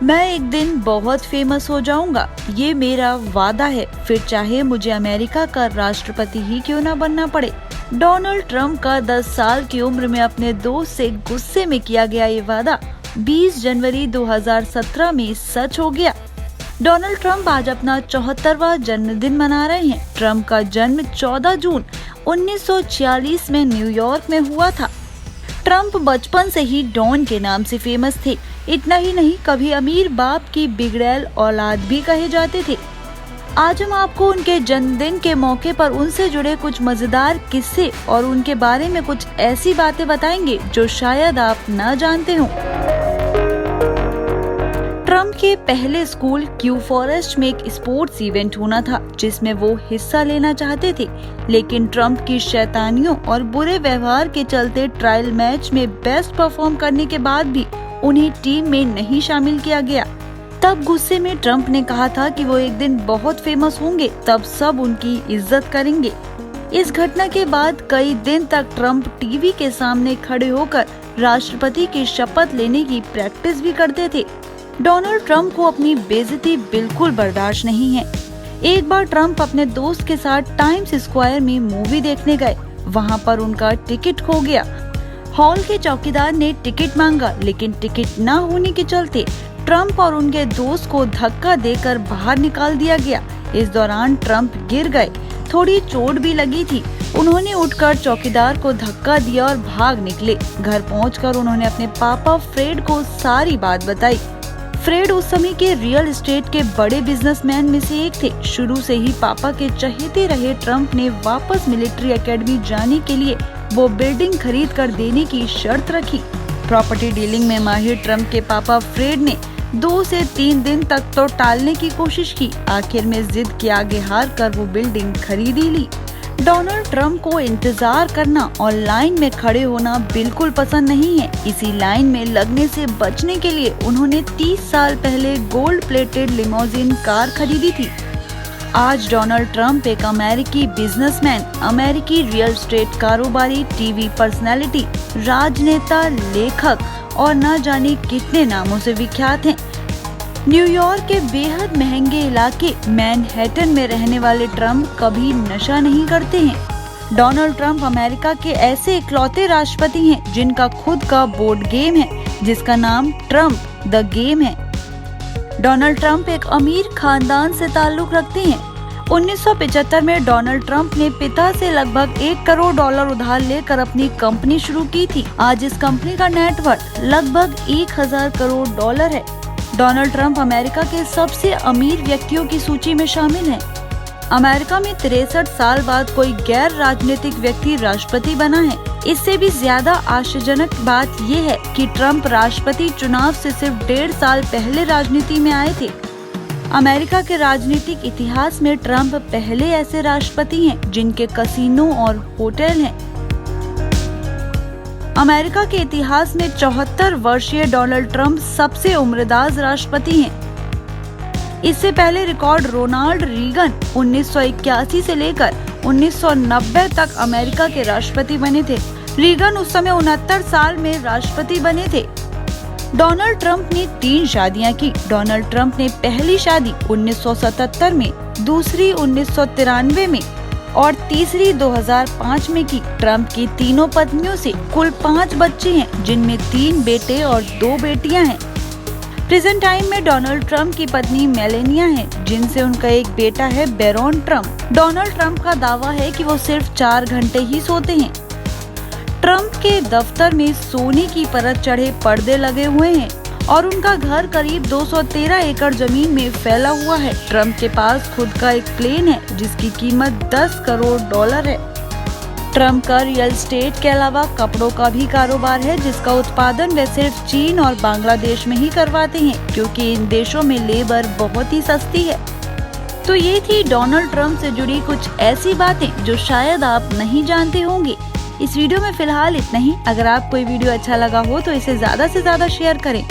मैं एक दिन बहुत फेमस हो जाऊंगा, ये मेरा वादा है, फिर चाहे मुझे अमेरिका का राष्ट्रपति ही क्यों न बनना पड़े। डोनाल्ड ट्रंप का 10 साल की उम्र में अपने दोस्त से गुस्से में किया गया ये वादा 20 जनवरी 2017 में सच हो गया। डोनाल्ड ट्रंप आज अपना 74वां जन्मदिन मना रहे हैं। ट्रंप का जन्म 14 जून 1946 में न्यूयॉर्क में हुआ था। ट्रंप बचपन से ही डॉन के नाम से फेमस थे। इतना ही नहीं, कभी अमीर बाप की बिगड़ैल औलाद भी कहे जाते थे। आज हम आपको उनके जन्मदिन के मौके पर उनसे जुड़े कुछ मजेदार किस्से और उनके बारे में कुछ ऐसी बातें बताएंगे जो शायद आप न जानते हों। ट्रंप के पहले स्कूल क्यू फॉरेस्ट में एक स्पोर्ट्स इवेंट होना था जिसमें वो हिस्सा लेना चाहते थे, लेकिन ट्रंप की शैतानियों और बुरे व्यवहार के चलते ट्रायल मैच में बेस्ट परफॉर्म करने के बाद भी उन्हें टीम में नहीं शामिल किया गया। तब गुस्से में ट्रंप ने कहा था कि वो एक दिन बहुत फेमस होंगे, तब सब उनकी इज्जत करेंगे। इस घटना के बाद कई दिन तक ट्रंप टीवी के सामने खड़े होकर राष्ट्रपति की शपथ लेने की प्रैक्टिस भी करते थे। डोनाल्ड ट्रंप को अपनी बेइज्जती बिल्कुल बर्दाश्त नहीं है। एक बार ट्रंप अपने दोस्त के साथ टाइम्स स्क्वायर में मूवी देखने गए। वहाँ पर उनका टिकट खो गया। हॉल के चौकीदार ने टिकट मांगा, लेकिन टिकट न होने के चलते ट्रंप और उनके दोस्त को धक्का देकर बाहर निकाल दिया गया। इस दौरान ट्रंप गिर गए, थोड़ी चोट भी लगी थी। उन्होंने उठकर चौकीदार को धक्का दिया और भाग निकले। घर पहुंचकर उन्होंने अपने पापा फ्रेड को सारी बात बताई। फ्रेड उस समय के रियल एस्टेट के बड़े बिजनेसमैन में से एक थे। शुरू से ही पापा के चहेते रहे ट्रंप ने वापस मिलिट्री एकेडमी जाने के लिए वो बिल्डिंग खरीद कर देने की शर्त रखी। प्रॉपर्टी डीलिंग में माहिर ट्रंप के पापा फ्रेड ने 2 से 3 दिन तक तो टालने की कोशिश की। आखिर में जिद के आगे हार कर वो बिल्डिंग खरीद ही ली। डोनाल्ड ट्रंप को इंतजार करना और लाइन में खड़े होना बिल्कुल पसंद नहीं है। इसी लाइन में लगने से बचने के लिए उन्होंने 30 साल पहले गोल्ड प्लेटेड लिमोजिन कार खरीदी थी। आज डोनाल्ड ट्रंप एक अमेरिकी बिजनेसमैन, अमेरिकी रियल एस्टेट कारोबारी, टीवी पर्सनैलिटी, राजनेता, लेखक और न जाने कितने नामों से विख्यात हैं। न्यूयॉर्क के बेहद महंगे इलाके मैनहट्टन में रहने वाले ट्रंप कभी नशा नहीं करते हैं। डोनाल्ड ट्रंप अमेरिका के ऐसे इकलौते राष्ट्रपति हैं जिनका खुद का बोर्ड गेम है जिसका नाम ट्रंप द गेम है। डोनाल्ड ट्रंप एक अमीर खानदान से ताल्लुक रखते हैं। 1975 में डोनाल्ड ट्रंप ने पिता से लगभग $1 करोड़ उधार लेकर अपनी कंपनी शुरू की थी। आज इस कंपनी का नेटवर्थ लगभग 1000 करोड़ डॉलर है। डोनाल्ड ट्रंप अमेरिका के सबसे अमीर व्यक्तियों की सूची में शामिल हैं। अमेरिका में 63 साल बाद कोई गैर राजनीतिक व्यक्ति राष्ट्रपति बना है। इससे भी ज्यादा आश्चर्यजनक बात ये है कि ट्रंप राष्ट्रपति चुनाव से सिर्फ 1.5 साल पहले राजनीति में आए थे। अमेरिका के राजनीतिक इतिहास में ट्रंप पहले ऐसे राष्ट्रपति हैं जिनके कसिनो और होटल हैं। अमेरिका के इतिहास में 74 वर्षीय डोनाल्ड ट्रंप सबसे उम्रदराज राष्ट्रपति हैं। इससे पहले रिकॉर्ड रोनाल्ड रीगन 1981 से लेकर 1990 तक अमेरिका के राष्ट्रपति बने थे। रीगन उस समय 69 साल में राष्ट्रपति बने थे। डोनाल्ड ट्रंप ने 3 शादियां की। डोनाल्ड ट्रंप ने पहली शादी 1977 में, दूसरी 1993 में और तीसरी 2005 में की। ट्रंप की तीनों पत्नियों से कुल 5 बच्चे हैं, जिनमें 3 बेटे और 2 बेटियां हैं। प्रेजेंट टाइम में डोनाल्ड ट्रंप की पत्नी मेलेनिया है, जिनसे उनका एक बेटा है बैरॉन ट्रंप। डोनाल्ड ट्रंप का दावा है कि वो सिर्फ 4 घंटे ही सोते हैं। ट्रंप के दफ्तर में सोने की परत चढ़े पर्दे लगे हुए हैं और उनका घर करीब 213 एकड़ जमीन में फैला हुआ है। ट्रंप के पास खुद का एक प्लेन है जिसकी कीमत $10 करोड़ है। ट्रंप का रियल एस्टेट के अलावा कपड़ों का भी कारोबार है जिसका उत्पादन वे सिर्फ चीन और बांग्लादेश में ही करवाते हैं, क्योंकि इन देशों में लेबर बहुत ही सस्ती है। तो ये थी डोनाल्ड ट्रंप से जुड़ी कुछ ऐसी बातें जो शायद आप नहीं जानते होंगे। इस वीडियो में फिलहाल इतना ही। अगर आपको ये वीडियो अच्छा लगा हो तो इसे ज्यादा से ज्यादा शेयर करें